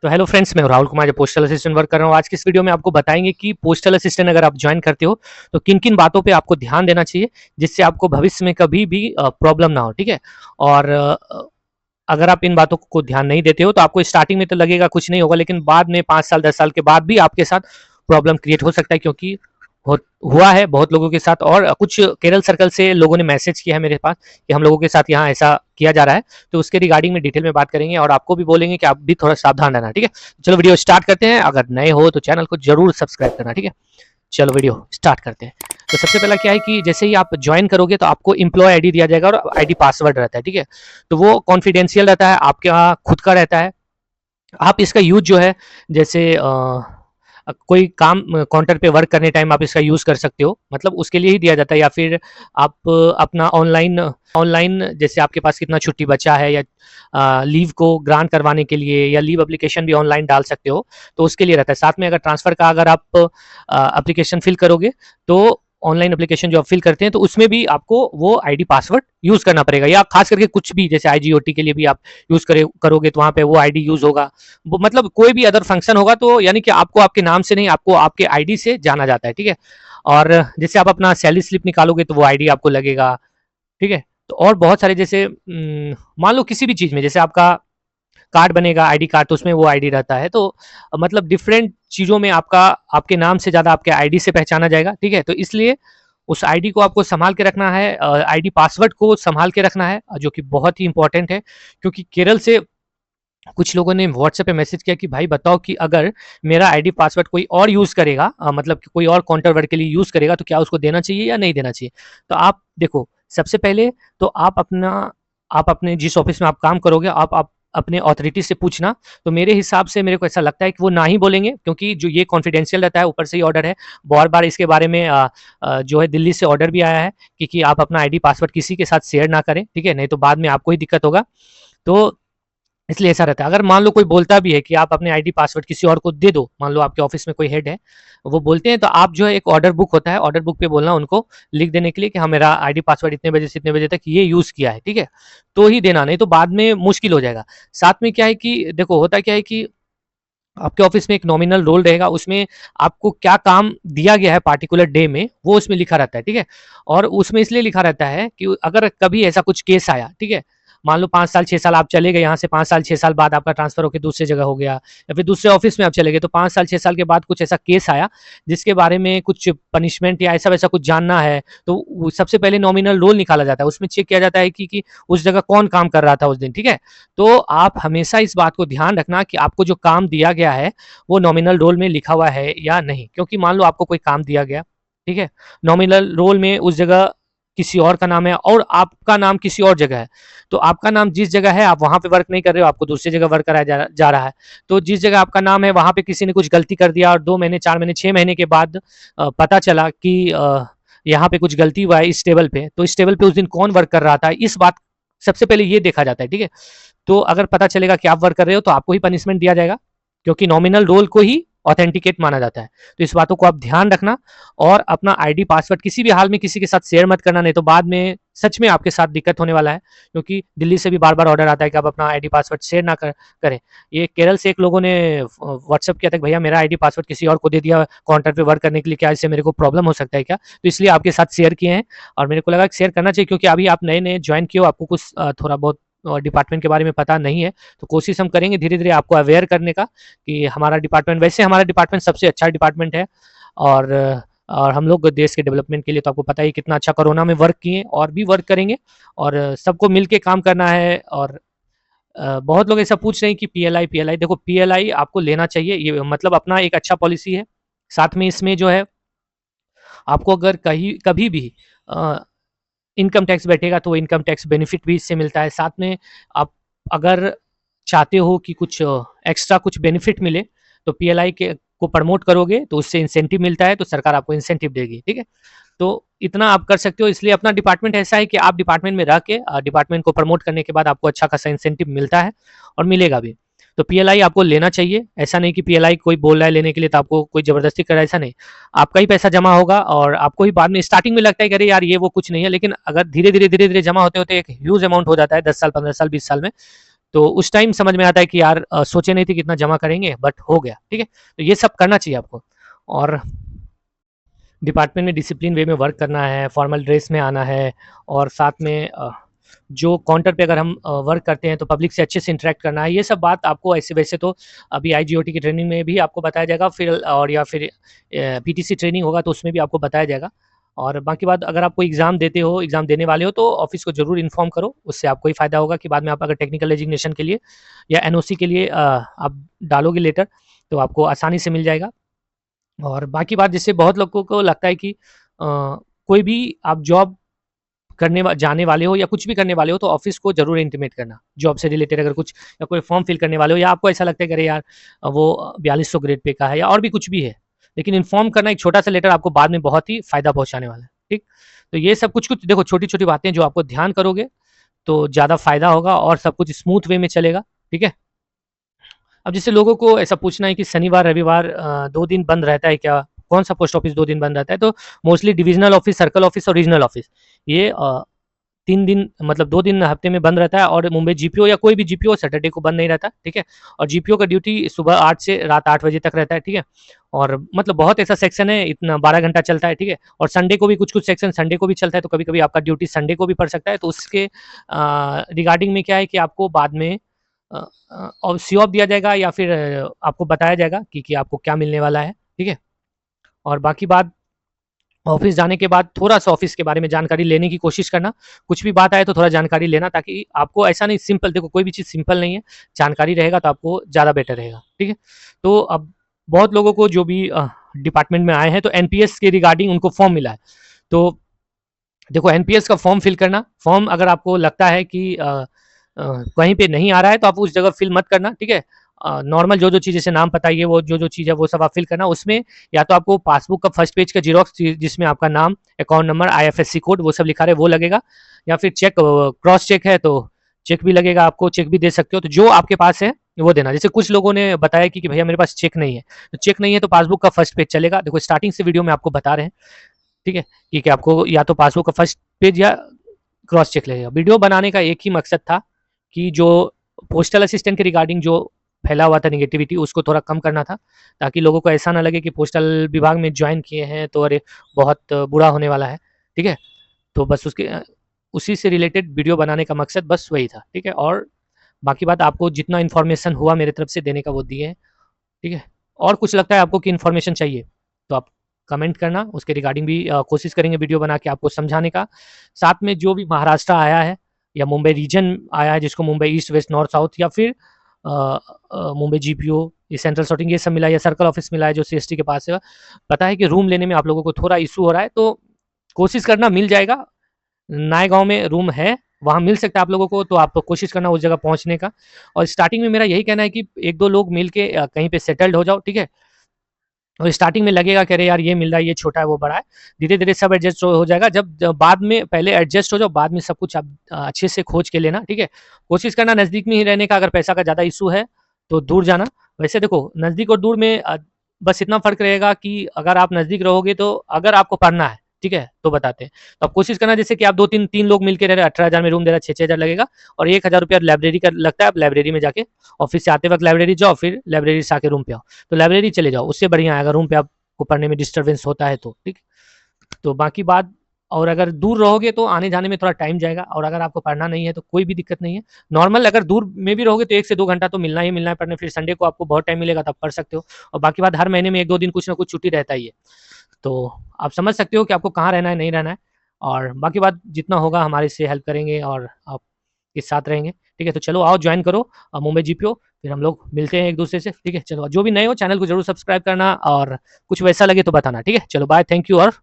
तो hello friends, मैं राहुल कुमार, जो पोस्टल असिस्टेंट वर्क कर रहा हूँ। आज की इस वीडियो में आपको बताएंगे कि पोस्टल असिस्टेंट अगर आप ज्वाइन करते हो तो किन किन बातों पे आपको ध्यान देना चाहिए, जिससे आपको भविष्य में कभी भी प्रॉब्लम ना हो। ठीक है। और अगर आप इन बातों को ध्यान नहीं देते हो तो आपको स्टार्टिंग में तो लगेगा कुछ नहीं होगा, लेकिन बाद में 5 साल 10 साल के बाद भी आपके साथ प्रॉब्लम क्रिएट हो सकता है, क्योंकि हुआ है बहुत लोगों के साथ। और कुछ केरल सर्कल से लोगों ने मैसेज किया है मेरे पास कि हम लोगों के साथ यहाँ ऐसा किया जा रहा है। तो उसके रिगार्डिंग में डिटेल में बात करेंगे और आपको भी बोलेंगे कि आप भी थोड़ा सावधान रहना। ठीक है, चलो वीडियो स्टार्ट करते हैं। अगर नए हो तो चैनल को जरूर सब्सक्राइब करना। ठीक है, चलो वीडियो स्टार्ट करते हैं। तो सबसे पहला क्या है कि जैसे ही आप ज्वाइन करोगे तो आपको एम्प्लॉय आईडी दिया जाएगा और आईडी पासवर्ड रहता है। ठीक है, तो वो कॉन्फिडेंशियल रहता है, आपके यहाँ खुद का रहता है। आप इसका यूज जो है, जैसे कोई काम काउंटर पे वर्क करने टाइम आप इसका यूज़ कर सकते हो, मतलब उसके लिए ही दिया जाता है। या फिर आप अपना ऑनलाइन ऑनलाइन जैसे आपके पास कितना छुट्टी बचा है, या लीव को ग्रांट करवाने के लिए, या लीव एप्लीकेशन भी ऑनलाइन डाल सकते हो, तो उसके लिए रहता है। साथ में अगर ट्रांसफ़र का अगर आप एप्लीकेशन फिल करोगे तो ऑनलाइन एप्लीकेशन जो आप फिल करते हैं तो उसमें भी आपको वो आईडी पासवर्ड यूज़ करना पड़ेगा। या खास करके कुछ भी जैसे आईजीओटी के लिए भी आप यूज़ करोगे तो वहाँ पे वो आईडी यूज़ होगा। वो मतलब कोई भी अदर फंक्शन होगा तो यानी कि आपको आपके नाम से नहीं, आपको आपके आईडी से जाना जाता है। ठीक है, और जैसे आप अपना सैलरी स्लिप निकालोगे तो वो आईडी आपको लगेगा। ठीक है, तो और बहुत सारे जैसे मान लो किसी भी चीज़ में जैसे आपका कार्ड बनेगा, आईडी कार्ड, तो उसमें वो आईडी रहता है। तो मतलब डिफरेंट चीज़ों में आपका आपके नाम से ज़्यादा आपके आईडी से पहचाना जाएगा। ठीक है, तो इसलिए उस आईडी को आपको संभाल के रखना है, आईडी पासवर्ड को संभाल के रखना है, जो कि बहुत ही इंपॉर्टेंट है। क्योंकि केरल से कुछ लोगों ने व्हाट्सएप पे मैसेज किया कि भाई बताओ कि अगर मेरा आईडी पासवर्ड कोई और यूज़ करेगा, मतलब कि कोई और काउंटर वर्ड के लिए यूज़ करेगा, तो क्या उसको देना चाहिए या नहीं देना चाहिए। तो आप देखो, सबसे पहले तो आप अपने जिस ऑफिस में आप काम करोगे, आप अपने अथॉरिटी से पूछना। तो मेरे हिसाब से मेरे को ऐसा लगता है कि वो ना ही बोलेंगे, क्योंकि जो ये कॉन्फिडेंशियल रहता है, ऊपर से ही ऑर्डर है। बार बार इसके बारे में जो है दिल्ली से ऑर्डर भी आया है कि आप अपना आईडी पासवर्ड किसी के साथ शेयर ना करें। ठीक है, नहीं तो बाद में आपको ही दिक्कत होगा। तो इसलिए ऐसा रहता है। अगर मान लो कोई बोलता भी है कि आप अपने आईडी पासवर्ड किसी और को दे दो, मान लो आपके ऑफिस में कोई हेड है, वो बोलते हैं, तो आप जो है एक ऑर्डर बुक होता है, ऑर्डर बुक पे बोलना उनको लिख देने के लिए कि हाँ मेरा आईडी पासवर्ड इतने बजे से इतने बजे तक ये यूज़ किया है। ठीक है, तो ही देना, नहीं तो बाद में मुश्किल हो जाएगा। साथ में क्या है कि देखो, होता क्या है कि आपके ऑफिस में एक नॉमिनल रोल रहेगा, उसमें आपको क्या काम दिया गया है पार्टिकुलर डे में, वो उसमें लिखा रहता है। ठीक है, और उसमें इसलिए लिखा रहता है कि अगर कभी ऐसा कुछ केस आया, ठीक है, मान लो 5 साल 6 साल आप चले गए यहाँ से, 5 साल 6 साल बाद आपका ट्रांसफर होकर दूसरी जगह हो गया, या फिर दूसरे ऑफिस में आप चले गए, तो 5 साल 6 साल के बाद कुछ ऐसा केस आया जिसके बारे में कुछ पनिशमेंट या ऐसा वैसा कुछ जानना है, तो सबसे पहले नॉमिनल रोल निकाला जाता है। उसमें चेक किया जाता है कि उस जगह कौन काम कर रहा था उस दिन। ठीक है, तो आप हमेशा इस बात को ध्यान रखना कि आपको जो काम दिया गया है वो नॉमिनल रोल में लिखा हुआ है या नहीं। क्योंकि मान लो आपको कोई काम दिया गया, ठीक है, नॉमिनल रोल में उस जगह किसी और का नाम है और आपका नाम किसी और जगह है, तो आपका नाम जिस जगह है आप वहाँ पे वर्क नहीं कर रहे हो, आपको दूसरी जगह वर्क कराया जा रहा है। तो जिस जगह आपका नाम है वहाँ पे किसी ने कुछ गलती कर दिया और 2 महीने 4 महीने 6 महीने के बाद पता चला कि यहाँ पे कुछ गलती हुआ है इस टेबल पे, तो इस टेबल पे उस दिन कौन वर्क कर रहा था, इस बात सबसे पहले ये देखा जाता है। ठीक है, तो अगर पता चलेगा कि आप वर्क कर रहे हो तो आपको ही पनिशमेंट दिया जाएगा, क्योंकि नॉमिनल रोल को ही ऑथेंटिकेट माना जाता है। तो इस बातों को आप ध्यान रखना और अपना आईडी पासवर्ड किसी भी हाल में किसी के साथ शेयर मत करना, नहीं तो बाद में सच में आपके साथ दिक्कत होने वाला है। क्योंकि दिल्ली से भी बार बार ऑर्डर आता है कि आप अपना आईडी पासवर्ड शेयर ना करें। ये केरल से एक लोगों ने व्हाट्सअप किया था कि भैया मेरा आईडी पासवर्ड किसी और को दे दिया काउंटर पे वर्क करने के लिए, क्या इससे मेरे को प्रॉब्लम हो सकता है क्या। तो इसलिए आपके साथ शेयर किए हैं और मेरे को लगा कि शेयर करना चाहिए, क्योंकि अभी आप नए नए ज्वाइन किए हो, आपको कुछ थोड़ा बहुत डिपार्टमेंट के बारे में पता नहीं है। तो कोशिश हम करेंगे धीरे धीरे आपको अवेयर करने का कि हमारा डिपार्टमेंट, वैसे हमारा डिपार्टमेंट सबसे अच्छा डिपार्टमेंट है। और हम लोग देश के डेवलपमेंट के लिए तो आपको पता ही कितना अच्छा कोरोना में वर्क किए और भी वर्क करेंगे, और सबको मिलके काम करना है। और बहुत लोग ऐसा पूछ रहे हैं कि पीएलआई देखो, पीएलआई आपको लेना चाहिए, ये मतलब अपना एक अच्छा पॉलिसी है। साथ में इसमें जो है आपको अगर कहीं कभी भी इनकम टैक्स बैठेगा तो इनकम टैक्स बेनिफिट भी इससे मिलता है। साथ में आप अगर चाहते हो कि कुछ एक्स्ट्रा कुछ बेनिफिट मिले तो पीएलआई के को प्रमोट करोगे तो उससे इंसेंटिव मिलता है, तो सरकार आपको इंसेंटिव देगी। ठीक है, तो इतना आप कर सकते हो। इसलिए अपना डिपार्टमेंट ऐसा है कि आप डिपार्टमेंट में रह के डिपार्टमेंट को प्रमोट करने के बाद आपको अच्छा खासा इंसेंटिव मिलता है और मिलेगा भी। तो पीएलआई आपको लेना चाहिए। ऐसा नहीं कि पीएलआई कोई बोल रहा है लेने के लिए तो आपको कोई जबरदस्ती कर रहा है, ऐसा नहीं। आपका ही पैसा जमा होगा और आपको ही बाद में स्टार्टिंग में लगता है कि अरे यार ये वो कुछ नहीं है, लेकिन अगर धीरे धीरे जमा होते होते एक ह्यूज अमाउंट हो जाता है 10 साल 15 साल 20 साल में, तो उस टाइम समझ में आता है कि यार सोचे नहीं थे कितना जमा करेंगे, बट हो गया, ठीक है। तो ये सब करना चाहिए आपको। और डिपार्टमेंट में डिसिप्लिन वे में वर्क करना है, फॉर्मल ड्रेस में आना है, और साथ में जो काउंटर पे अगर हम वर्क करते हैं तो पब्लिक से अच्छे से इंटरेक्ट करना है। ये सब बात आपको ऐसे वैसे तो अभी आईजीओटी की ट्रेनिंग में भी आपको बताया जाएगा, फिर और या फिर पीटीसी ट्रेनिंग होगा तो उसमें भी आपको बताया जाएगा। और बाकी बात, अगर आप कोई एग्ज़ाम देते हो, एग्ज़ाम देने वाले हो, तो ऑफिस को ज़रूर इन्फॉर्म करो, उससे आपको ही फ़ायदा होगा कि बाद में आप अगर टेक्निकल डेजिग्नेशन के लिए या एनओसी के लिए आप डालोगे लेटर, तो आपको आसानी से मिल जाएगा। और बाकी बात, जिससे बहुत लोगों को लगता है कि कोई भी आप जॉब जाने वाले हो या कुछ भी करने वाले हो तो ऑफिस को जरूर इंटीमेट करना, जॉब से रिलेटेड अगर कुछ या कोई फॉर्म फिल करने वाले हो, या आपको ऐसा लगता है कि अरे यार वो 4200 ग्रेड पे का है या और भी कुछ भी है, लेकिन इन्फॉर्म करना, एक छोटा सा लेटर आपको बाद में बहुत ही फायदा पहुंचाने वाला है, ठीक। तो ये सब कुछ कुछ देखो, छोटी छोटी बातें जो आपको ध्यान करोगे तो ज़्यादा फायदा होगा और सब कुछ स्मूथ वे में चलेगा, ठीक है। अब जैसे लोगों को ऐसा पूछना है कि शनिवार रविवार 2 दिन बंद रहता है क्या? कौन सा पोस्ट ऑफिस 2 दिन बंद रहता है? तो mostly divisional office, circle office और रीजनल ऑफिस, ये 3 दिन मतलब 2 दिन हफ्ते में बंद रहता है। और मुंबई जीपीओ या कोई भी जीपीओ सैटरडे को बंद नहीं रहता, ठीक है। और जीपीओ का ड्यूटी सुबह 8 से रात 8 बजे तक रहता है, ठीक है। और मतलब बहुत ऐसा सेक्शन है, इतना 12 घंटा चलता है, ठीक है। और संडे को भी कुछ-कुछ सेक्शन संडे को भी चलता है, तो कभी-कभी आपका ड्यूटी संडे को भी पड़ सकता है। तो उसके रिगार्डिंग में क्या है कि आपको बाद में और सी ऑफ दिया जाएगा या फिर आपको बताया जाएगा कि आपको क्या मिलने वाला है, ठीक है। और बाकी बात, ऑफिस जाने के बाद थोड़ा-सा ऑफिस के बारे में जानकारी लेने की कोशिश करना। कुछ भी बात आए तो थोड़ा जानकारी लेना, ताकि आपको ऐसा नहीं, सिंपल देखो कोई भी चीज़ सिंपल नहीं है, जानकारी रहेगा तो आपको ज़्यादा बेटर रहेगा, ठीक है। तो अब बहुत लोगों को जो भी डिपार्टमेंट में आए हैं तो एनपीएस के रिगार्डिंग उनको फॉर्म मिला है। तो देखो, एनपीएस का फॉर्म फिल करना, फॉर्म अगर आपको लगता है कि कहीं पे नहीं आ रहा है तो आप उस जगह फिल मत करना, ठीक है। नॉर्मल जो चीज़, जैसे नाम पता, ये वो जो चीज़ है वो सब आप फिल करना। उसमें या तो आपको पासबुक का फर्स्ट पेज का जीरोक्स जिसमें आपका नाम, अकाउंट नंबर, आईएफएससी कोड वो सब लिखा रहे वो लगेगा, या फिर चेक, क्रॉस चेक है तो चेक भी लगेगा, आपको चेक भी दे सकते हो। तो जो आपके पास है वो देना। जैसे कुछ लोगों ने बताया कि भैया मेरे पास चेक नहीं है, तो चेक नहीं है तो पासबुक का फर्स्ट पेज चलेगा। देखो स्टार्टिंग से वीडियो में आपको बता रहे हैं, ठीक है, कि आपको या तो पासबुक का फर्स्ट पेज या क्रॉस चेक लगेगा। वीडियो बनाने का एक ही मकसद था कि जो पोस्टल असिस्टेंट के रिगार्डिंग जो फैला हुआ था निगेटिविटी, उसको थोड़ा कम करना था, ताकि लोगों को ऐसा ना लगे कि पोस्टल विभाग में ज्वाइन किए हैं तो अरे बहुत बुरा होने वाला है, ठीक है। तो बस उसी से रिलेटेड वीडियो बनाने का मकसद बस वही था, ठीक है। और बाकी बात, आपको जितना इन्फॉर्मेशन हुआ मेरे तरफ से देने का वो दिए हैं, ठीक है। और कुछ लगता है आपको कि इन्फॉर्मेशन चाहिए तो आप कमेंट करना, उसके रिगार्डिंग भी कोशिश करेंगे वीडियो बना के आपको समझाने का। साथ में जो भी महाराष्ट्र आया है या मुंबई रीजन आया है, जिसको Mumbai east west north south या फिर मुंबई जीपीओ, ये सेंट्रल शॉटिंग, ये सब मिला है, या सर्कल ऑफिस मिला है जो सीएसटी के पास है, पता है कि रूम लेने में आप लोगों को थोड़ा इशू हो रहा है, तो कोशिश करना मिल जाएगा। नए गांव में रूम है, वहाँ मिल सकता है आप लोगों को, तो आप कोशिश करना उस जगह पहुँचने का। और स्टार्टिंग में मेरा यही कहना है कि 1-2 लोग मिल के कहीं पे सेटल्ड हो जाओ, ठीक है। और स्टार्टिंग में लगेगा कि अरे यार ये मिल रहा है, ये छोटा है, वो बड़ा है, धीरे-धीरे सब एडजस्ट हो जाएगा। जब बाद में पहले एडजस्ट हो जाओ, बाद में सब कुछ आप अच्छे से खोज के लेना, ठीक है। कोशिश करना नज़दीक में ही रहने का, अगर पैसा का ज़्यादा इश्यू है तो दूर जाना। वैसे देखो नज़दीक और दूर में बस इतना फ़र्क रहेगा कि अगर आप नज़दीक रहोगे तो अगर आपको पढ़ना है, ठीक है, तो बताते हैं। तो आप कोशिश करना, जैसे कि आप 2-3 लोग मिलके रह रहे हैं, 18,000 में रूम दे रहा है, 6-6 हज़ार लगेगा, और 1,000 रुपया लाइब्रेरी का लगता है। आप लाइब्रेरी में जाके ऑफिस से आते वक्त लाइब्रेरी जाओ, फिर लाइब्रेरी से आके रूम पे आओ। तो लाइब्रेरी चले जाओ, उससे बढ़िया है अगर रूम पे आपको पढ़ने में डिस्टर्बेंस होता है तो, ठीक। तो बाकी बात, और अगर दूर रहोगे तो आने जाने में थोड़ा टाइम जाएगा, और अगर आपको पढ़ना नहीं है तो कोई भी दिक्कत नहीं है। नॉर्मल अगर दूर में भी रहोगे तो 1 से 2 घंटा तो मिलना ही मिलना है पढ़ने, फिर संडे को आपको बहुत टाइम मिलेगा तब पढ़ सकते हो। और बाकी बात, हर महीने में 1-2 दिन कुछ ना कुछ छुट्टी रहता ही है, तो आप समझ सकते हो कि आपको कहाँ रहना है, नहीं रहना है। और बाकी बात, जितना होगा हमारे से हेल्प करेंगे और आपके साथ रहेंगे, ठीक है। तो चलो आओ, ज्वाइन करो मुंबई जीपीओ, फिर हम लोग मिलते हैं एक दूसरे से, ठीक है। चलो, जो भी नए हो चैनल को जरूर सब्सक्राइब करना, और कुछ वैसा लगे तो बताना, ठीक है। चलो बाय, थैंक यू और